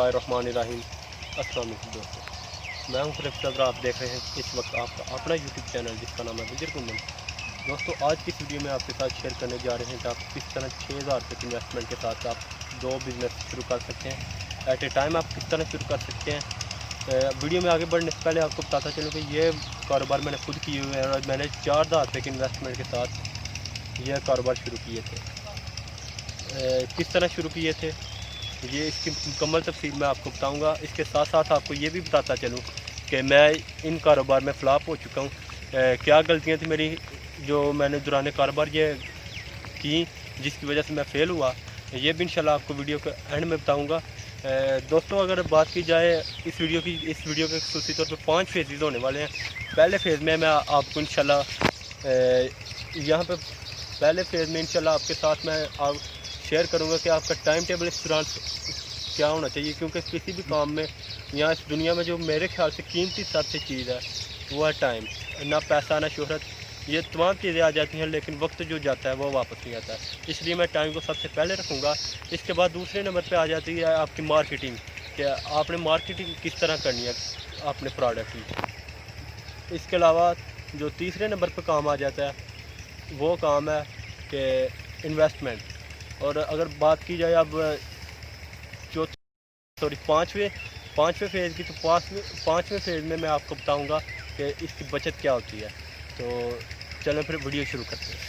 बिस्मिल्लाहिर्रहमानिर्रहीम। अस्सलाम वालेकुम दोस्तों, मैं हूं फरीद सदर। आप देख रहे हैं इस वक्त आपका अपना यूट्यूब चैनल जिसका नाम है बुजुर्ग उम्मन। दोस्तों, आज की इस वीडियो में आपके साथ शेयर करने जा रहे हैं कि आप किस तरह 6000 रुपये की इन्वेस्टमेंट के साथ आप 2 बिज़नेस शुरू कर सकते हैं। एट ए टाइम आप किस तरह शुरू कर सकते हैं। वीडियो में आगे बढ़ने से पहले आपको बताता चलूँ कि ये कारोबार मैंने खुद किए हुए हैं और मैंने 4000 रुपये की इन्वेस्टमेंट के साथ यह कारोबार शुरू किए थे। किस तरह शुरू किए थे ये इसकी मुकम्मल तफसील मैं आपको बताऊंगा। इसके साथ साथ आपको ये भी बताता चलूँ कि मैं इन कारोबार में फ्लॉप हो चुका हूँ। क्या गलतियाँ थी मेरी जो मैंने दौरान कारोबार ये की जिसकी वजह से मैं फ़ेल हुआ, ये भी इंशाल्लाह आपको वीडियो के एंड में बताऊंगा। दोस्तों, अगर बात की जाए इस वीडियो के खसूसी तौर पर 5 फेजेज़ होने वाले हैं। पहले फेज़ में मैं आपको इंशाल्लाह यहाँ पर पहले फेज़ में इंशाल्लाह आपके साथ मैं शेयर करूँगा कि आपका टाइम टेबल इस दौरान क्या होना चाहिए, क्योंकि किसी भी काम में यहाँ इस दुनिया में जो मेरे ख्याल से कीमती सबसे चीज़ है वो है टाइम। ना पैसा ना शोहरत, ये तमाम चीज़ें आ जाती हैं, लेकिन वक्त जो जाता है वो वापस नहीं आता है। इसलिए मैं टाइम को सबसे पहले रखूँगा। इसके बाद दूसरे नंबर पे आ जाती है आपकी मार्केटिंग, कि आपने मार्केटिंग किस तरह करनी है अपने प्रोडक्ट की। इसके अलावा जो तीसरे नंबर पर काम आ जाता है वो काम है कि इन्वेस्टमेंट। और अगर बात की जाए अब पाँचवें फेज़ की, तो पाँचवें फेज़ में मैं आपको बताऊंगा कि इसकी बचत क्या होती है। तो चलें फिर वीडियो शुरू करते हैं।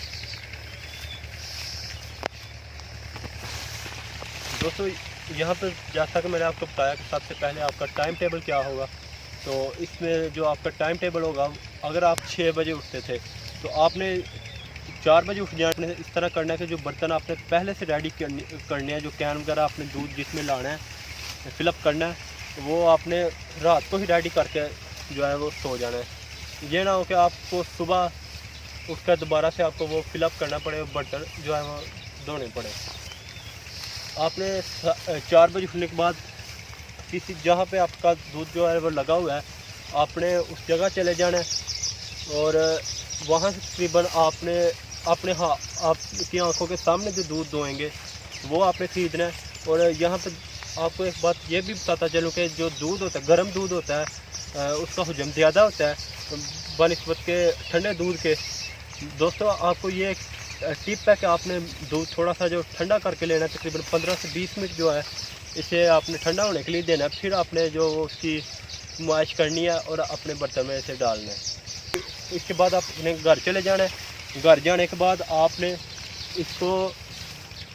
दोस्तों, यहाँ पर जैसा कि मैंने आपको बताया कि सबसे पहले आपका टाइम टेबल क्या होगा। तो इसमें जो आपका टाइम टेबल होगा, अगर आप 6 बजे उठते थे तो आपने 4 बजे उठ जाने इस तरह करना है कि जो बर्तन आपने पहले से रेडी करने हैं, जो कैन वगैरह आपने दूध जिसमें लाना है फिलअप करना है, वो आपने रात को ही रेडी करके जो है वो सो जाना है। ये ना हो कि आपको सुबह उठकर दोबारा से आपको वो फिलअप करना पड़े, बर्तन जो है वो धोने पड़े। आपने 4 बजे उठने के बाद किसी जहाँ पे आपका दूध जो है वो लगा हुआ है, आपने उस जगह चले जाना है और वहाँ से तकरीबन आपने आपकी आंखों के सामने जो दूध दोएंगे वो आपने ख़रीदना है। और यहाँ पर आपको एक बात ये भी बताता चलूँ कि जो दूध होता है, गर्म दूध होता है, उसका हजम ज़्यादा होता है बनिस्बत के ठंडे दूध के। दोस्तों, आपको ये एक टिप है कि आपने दूध थोड़ा सा जो ठंडा करके लेना है, तकरीबन 15 से 20 मिनट जो है इसे आपने ठंडा होने के लिए देना है। फिर आपने जो उसकी नुमाइश करनी है और अपने बर्तन में इसे डालना है। इसके बाद आप अपने घर चले जाना है। घर जाने के बाद आपने इसको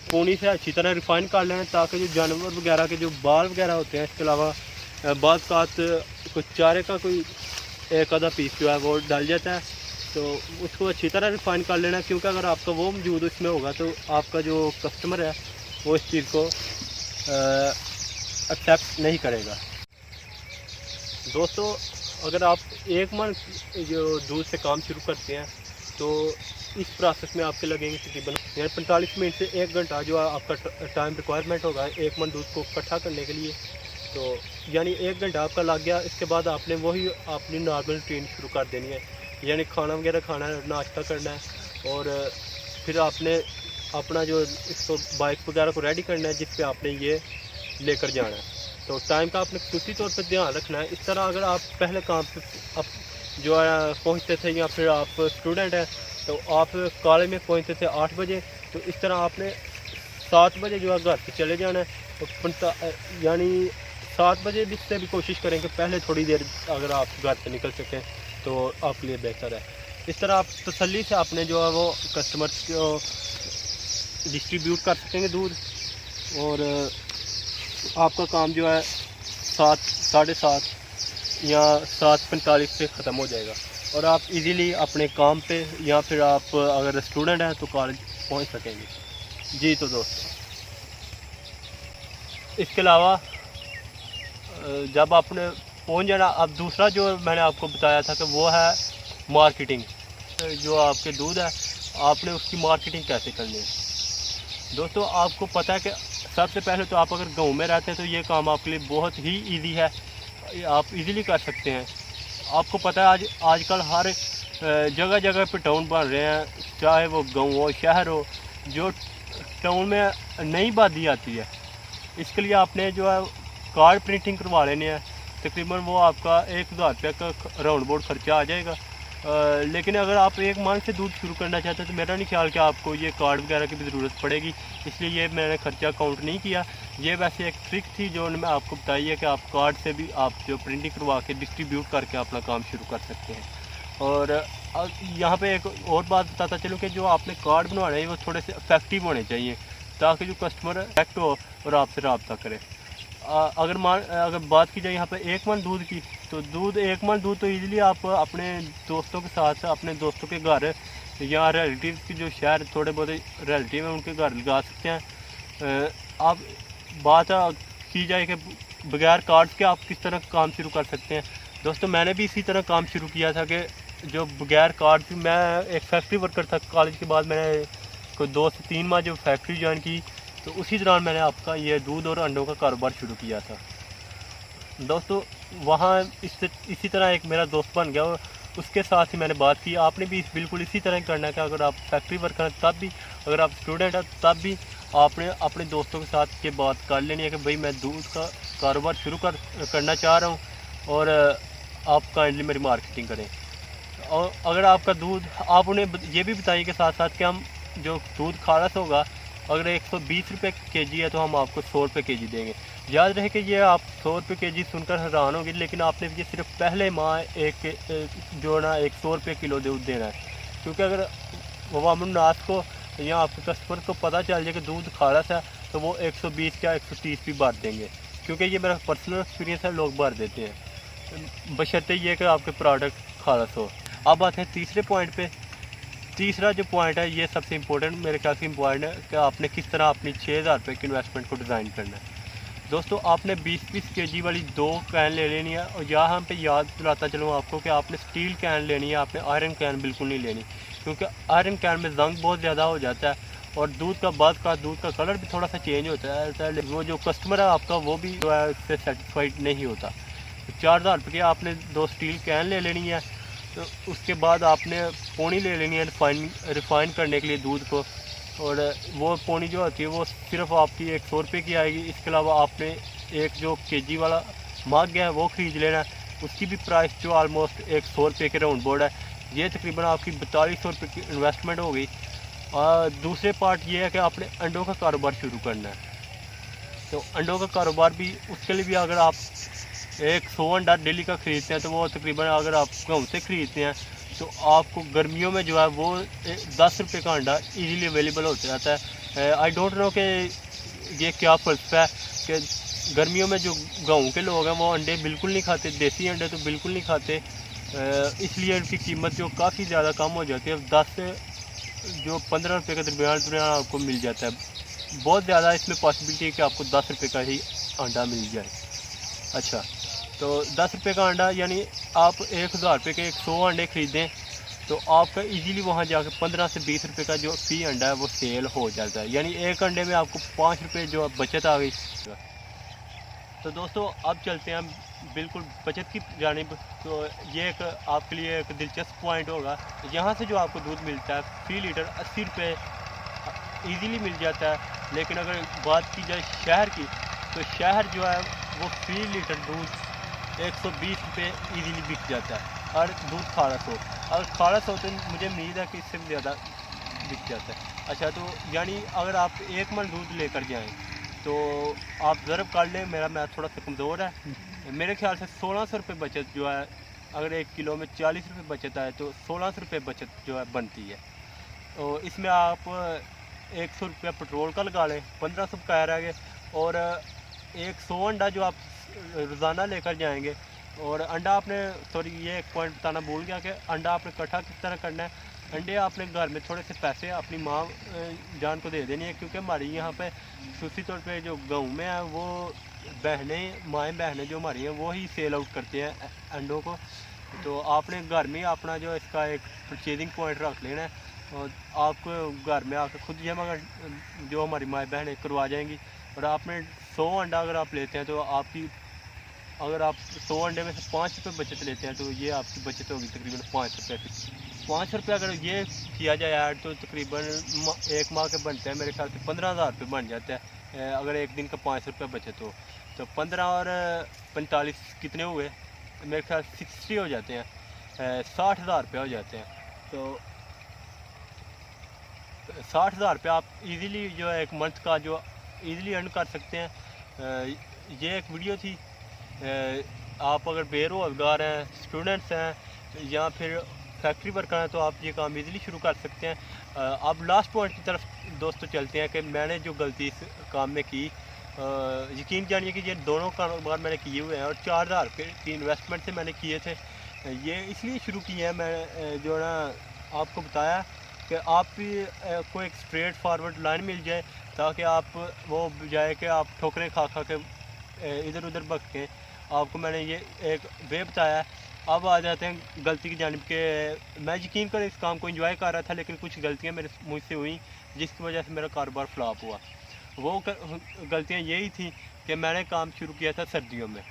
पूनी से अच्छी तरह रिफ़ाइन कर लेना है, ताकि जो जानवर वगैरह के जो बाल वगैरह होते हैं, इसके अलावा बाज़ कुछ चारे का कोई एक आधा पीस जो है वो डाल जाता है, तो उसको अच्छी तरह रिफ़ाइन कर लेना है। क्योंकि अगर आपका वो मौजूद इसमें होगा तो आपका जो कस्टमर है वो इस चीज़ को एक्सेप्ट नहीं करेगा। दोस्तों, अगर आप 1 मन जो दूध से काम शुरू करते हैं तो इस प्रोसेस में आपके लगेंगे तकरीबन 45 मिनट से 1 घंटा जो आपका टाइम रिक्वायरमेंट होगा 1 मन दूध को इकट्ठा करने के लिए। तो यानी 1 घंटा आपका लग गया। इसके बाद आपने वही अपनी नॉर्मल रूटीन शुरू कर देनी है, यानी खाना वगैरह खाना है, नाश्ता करना है और फिर आपने अपना जो इसको बाइक वगैरह को रेडी करना है जिस पे आपने ये लेकर जाना है। तो टाइम का आपने खुशी तौर पर ध्यान रखना है। इस तरह अगर आप पहले काम पे आप जो है पहुँचते थे, या फिर आप स्टूडेंट हैं तो आप कॉलेज में पहुँचते थे 8 बजे, तो इस तरह आपने 7 बजे जो है घर से चले जाना है। तो यानी 7 बजे से भी कोशिश करें कि पहले थोड़ी देर अगर आप घर से निकल सकें तो आपके लिए बेहतर है। इस तरह आप तसल्ली से अपने जो है वो कस्टमर्स को डिस्ट्रीब्यूट कर सकेंगे दूध, और आपका काम जो है 7, साढ़े 7 या 7:45 पे ख़त्म हो जाएगा और आप इजीली अपने काम पे या फिर आप अगर स्टूडेंट हैं तो कॉलेज पहुंच सकेंगे। जी तो दोस्तों, इसके अलावा जब आपने पहुंच जाना, अब दूसरा जो मैंने आपको बताया था कि वो है मार्केटिंग। जो आपके दूध है आपने उसकी मार्केटिंग कैसे करनी है। दोस्तों, आपको पता है कि सबसे पहले तो आप अगर गाँव में रहते हैं तो ये काम आपके लिए बहुत ही ईजी है, आप इजीली कर सकते हैं। आपको पता है आजकल हर जगह जगह पे टाउन बन रहे हैं, चाहे वो गाँव हो शहर हो। जो टाउन में नई आबादी आती है, इसके लिए आपने जो है कार्ड प्रिंटिंग करवा लेने हैं तकरीबन वो आपका 1000 रुपये का राउंड बोर्ड खर्चा आ जाएगा। लेकिन अगर आप एक मंथ से दूध शुरू करना चाहते हैं तो मेरा नहीं ख्याल कि आपको ये कार्ड वगैरह की भी ज़रूरत पड़ेगी, इसलिए ये मैंने खर्चा काउंट नहीं किया। ये वैसे एक ट्रिक थी जो मैं आपको बताई है कि आप कार्ड से भी आप जो प्रिंटिंग करवा के डिस्ट्रीब्यूट करके अपना काम शुरू कर सकते हैं। और यहाँ पे एक और बात बताता चलूँ कि जो आपने कार्ड बनवाने हैं वो थोड़े से इफेक्टिव होने चाहिए ताकि जो कस्टमर अट्रैक्ट हो और आपसे रब्ता करे। अगर बात की जाए यहाँ पे 1 मन दूध की, तो 1 मन दूध तो ईज़िली आप अपने दोस्तों के साथ अपने दोस्तों के घर या रिलेटिव की जो शहर थोड़े बहुत रिलेटिव हैं उनके घर लगा सकते हैं। आप बात की जाए कि बगैर कार्ड के आप किस तरह काम शुरू कर सकते हैं। दोस्तों मैंने भी इसी तरह काम शुरू किया था कि जो बगैर कार्ड की, मैं एक फैक्ट्री वर्कर था कॉलेज के बाद, मैंने कोई 2 से 3 माह जो फैक्ट्री ज्वाइन की तो उसी दौरान मैंने आपका ये दूध और अंडों का कारोबार शुरू किया था। दोस्तों वहाँ इसी तरह एक मेरा दोस्त बन गया और उसके साथ ही मैंने बात की। आपने भी बिल्कुल इसी तरह करना है कि अगर आप फैक्ट्री वर्कर हैं तब भी, अगर आप स्टूडेंट हैं तब भी आपने अपने दोस्तों के साथ ये बात कर लेनी है कि भाई मैं दूध का कारोबार शुरू करना चाह रहा हूँ और आप काइंडली मेरी मार्केटिंग करें। और अगर आपका दूध, आप उन्हें ये भी बताइए कि साथ साथ कि हम जो दूध खारस होगा अगर 120 रुपये kg है तो हम आपको 100 रुपये kg देंगे। याद रहे कि ये आप 100 रुपये kg सुनकर हैरान होगी, लेकिन आपने ये सिर्फ पहले माह एक 100 रुपये किलो दूध देना है। क्योंकि अगर अवामुन्नास को या आपके कस्टमर को पता चल जाए कि दूध खारस है तो वो 120 या 130 भी भर देंगे, क्योंकि ये मेरा पर्सनल एक्सपीरियंस है, लोग भर देते हैं बशर्ते ये कि आपके प्रोडक्ट खारस हो। अब आते हैं तीसरे पॉइंट पे। तीसरा जो पॉइंट है ये सबसे इम्पोर्टेंट, मेरे ख्याल से इम्पोर्टेंट है कि आपने किस तरह अपनी 6000 रुपये की इन्वेस्टमेंट को डिज़ाइन करना है। दोस्तों आपने 20-20 kg वाली 2 कैन ले लेनी है और यहाँ पे याद दिलाता चलूँ आपको कि आपने स्टील कैन लेनी है, आपने आयरन कैन बिल्कुल नहीं लेनी, क्योंकि आयरन कैन में जंग बहुत ज़्यादा हो जाता है और दूध का कलर भी थोड़ा सा चेंज होता है। वो जो कस्टमर है आपका वो भी जो है उससे सेटिस्फाइड नहीं होता। 4000 रुपये की आपने 2 स्टील कैन ले लेनी है। तो उसके बाद आपने पोनी ले लेनी है रिफ़ाइन करने के लिए दूध को, और वो पोनी जो होती है वो सिर्फ आपकी 100 रुपये की आएगी। इसके अलावा आपने एक जो kg वाला मग है वो ख़रीद लेना है, उसकी भी प्राइस जो ऑलमोस्ट 100 रुपये के राउंड बोर्ड है। ये तकरीबन आपकी 4200 रुपये की इन्वेस्टमेंट हो गई। दूसरे पार्ट ये है कि आपने अंडों का कारोबार शुरू करना है। तो अंडों का कारोबार भी, उसके लिए भी अगर आप 100 अंडा डेली का ख़रीदते हैं तो वो तकरीबन, अगर आप गाँव से ख़रीदते हैं तो आपको गर्मियों में जो है वो 10 रुपये का अंडा इजीली अवेलेबल होता रहता है। आई डोंट नो कि ये क्या फ़लसफा है कि गर्मियों में जो गाँव के लोग हैं वो अंडे बिल्कुल नहीं खाते, देसी अंडे तो बिल्कुल नहीं खाते, इसलिए इनकी कीमत जो काफ़ी ज़्यादा कम हो जाती है। 10 से जो 15 रुपये के दरमियान आपको मिल जाता है। बहुत ज़्यादा इसमें पॉसिबिलिटी है कि आपको 10 रुपये का ही अंडा मिल जाए। अच्छा, तो 10 रुपये का अंडा यानी आप 1000 रुपये के 100 अंडे ख़रीदें तो आपका इजीली वहाँ जाकर 15 से 20 रुपये का जो फी अंडा है वो सेल हो जाता है, यानी एक अंडे में आपको 5 रुपये जो बचत आ गई। तो दोस्तों अब चलते हैं बिल्कुल बचत की जानिब। तो ये एक आपके लिए एक दिलचस्प पॉइंट होगा। यहाँ से जो आपको दूध मिलता है फ़ी लीटर 80 रुपये ईज़िली मिल जाता है। लेकिन अगर बात की जाए शहर की, तो शहर जो है वो फ़ी लीटर दूध 120 रुपये ईज़िली बिक जाता है और दूध खारस हो। अगर खारस हो तो मुझे उम्मीद है कि इससे भी ज़्यादा बिक जाता है। अच्छा, तो यानी अगर आप 1 मन दूध लेकर जाएं तो आप ज़रूर कर लें, मेरा मैथ थोड़ा सा कमज़ोर है, मेरे ख्याल से 1600 रुपये बचत जो है, अगर 1 किलो में 40 रुपये बचत आए तो 1600 रुपये बचत जो है बनती है। तो इसमें आप 100 रुपया पेट्रोल का लगा लें, 1500 का रह गए, और 100 अंडा जो आप रोज़ाना लेकर जाएंगे। और अंडा आपने, सॉरी ये एक पॉइंट बताना भूल गया कि अंडा आपने इकट्ठा किस तरह करना है। अंडे आपने घर में थोड़े से पैसे अपनी माँ जान को दे देनी है, क्योंकि हमारी यहाँ पे खुसूसी तौर पे जो गाँव में है वो माएँ बहनें जो हमारी हैं वो ही सेल आउट करते हैं अंडों को। तो आपने घर में अपना जो इसका एक परचेजिंग पॉइंट रख लेना है, और आपको घर में आकर खुद जमा जो हमारी माएँ बहनें करवा जाएंगी। और आपने 100 अंडा अगर आप लेते हैं तो आपकी, अगर आप 100 अंडे में से 5 रुपये बचत लेते हैं तो ये आपकी बचत होगी तकरीबन 5 रुपये की। 5 रुपये अगर ये किया जाए ऐड तो तकरीबन 1 माह के बनते हैं मेरे ख्याल से 15,000 रुपये बन जाता है। अगर एक दिन का 500 रुपये बचत हो तो 15 और 45 कितने हुए, मेरे ख्याल 60 हो जाते हैं, 60,000 रुपये हो जाते हैं। तो 60,000 रुपये आप इजीली जो है एक मंथ का जो इजीली अर्न कर सकते हैं। ये एक वीडियो थी। आप अगर बेरोज़गार हैं, स्टूडेंट्स हैं या फिर फैक्ट्री वर्कर हैं तो आप ये काम इजीली शुरू कर सकते हैं। अब लास्ट पॉइंट की तरफ दोस्तों चलते हैं कि मैंने जो गलती इस काम में की, यकीन जानिए कि ये दोनों कारोबार मैंने किए हुए हैं और 4,000 रुपये की इन्वेस्टमेंट से मैंने किए थे। ये इसलिए शुरू किए हैं, मैं जो ना आपको बताया कि आप भी को एक स्ट्रेट फॉरवर्ड लाइन मिल जाए ताकि आप वो बजाय कि आप ठोकरें खा खा के इधर उधर भटकें। आपको मैंने ये एक वे बताया। अब आ जाते हैं गलती की जानिब के मैं यकीन कर इस काम को एंजॉय कर रहा था, लेकिन कुछ गलतियां मेरे मुझसे हुई जिसकी वजह से मेरा कारोबार फ्लॉप हुआ। वो गलतियां यही थी कि मैंने काम शुरू किया था सर्दियों में।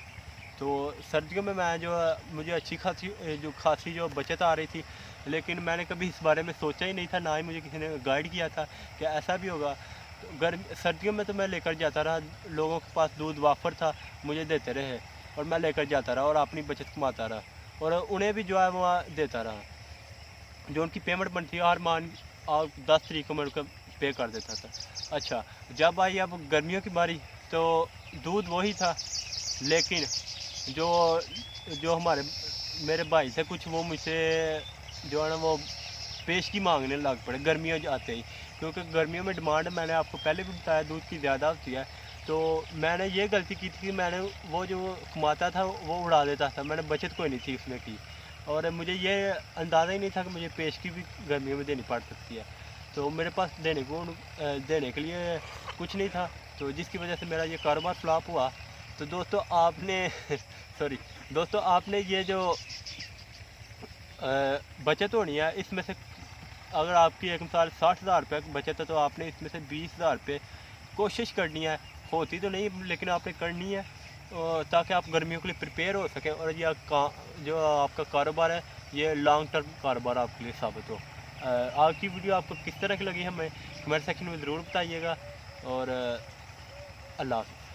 तो सर्दियों में मैं जो मुझे अच्छी खासी जो बचत आ रही थी, लेकिन मैंने कभी इस बारे में सोचा ही नहीं था, ना ही मुझे किसी ने गाइड किया था कि ऐसा भी होगा। तो सर्दियों में तो मैं लेकर जाता रहा, लोगों के पास दूध वाफर था, मुझे देते रहे और मैं लेकर जाता रहा और अपनी बचत कमाता रहा और उन्हें भी जो है वो देता रहा। जो उनकी पेमेंट बनती है हर माह 10 तारीख को मैं उनको पे कर देता था। अच्छा, जब आई अब गर्मियों की बारी तो दूध वही था, लेकिन जो हमारे मेरे भाई थे कुछ, वो मुझसे जो है ना वो पेशगी मांगने लग पड़े गर्मियों आते ही, क्योंकि गर्मियों में डिमांड मैंने आपको पहले भी बताया दूध की ज़्यादा होती है। तो मैंने ये गलती की थी कि मैंने वो जो कमाता था वो उड़ा देता था, मैंने बचत कोई नहीं थी उसमें की और मुझे ये अंदाज़ा ही नहीं था कि मुझे पेशगी भी गर्मियों में देनी पड़ सकती है। तो मेरे पास देने के लिए कुछ नहीं था, तो जिसकी वजह से मेरा ये कारोबार फ्लॉप हुआ। तो दोस्तों आपने सॉरी दोस्तों, आपने ये जो बचत होनी है इसमें से अगर आपकी एक मिसाल 60,000 रुपये की बचत है तो आपने इसमें से 20,000 रुपये कोशिश करनी है, होती तो नहीं लेकिन आपने करनी है ताकि आप गर्मियों के लिए प्रिपेयर हो सकें और ये जो आपका कारोबार है ये लॉन्ग टर्म कारोबार आपके लिए साबित हो। आज की वीडियो आपको किस तरह की लगी हमें कमेंट सेक्शन में ज़रूर बताइएगा और अल्लाह हाफ़िज़।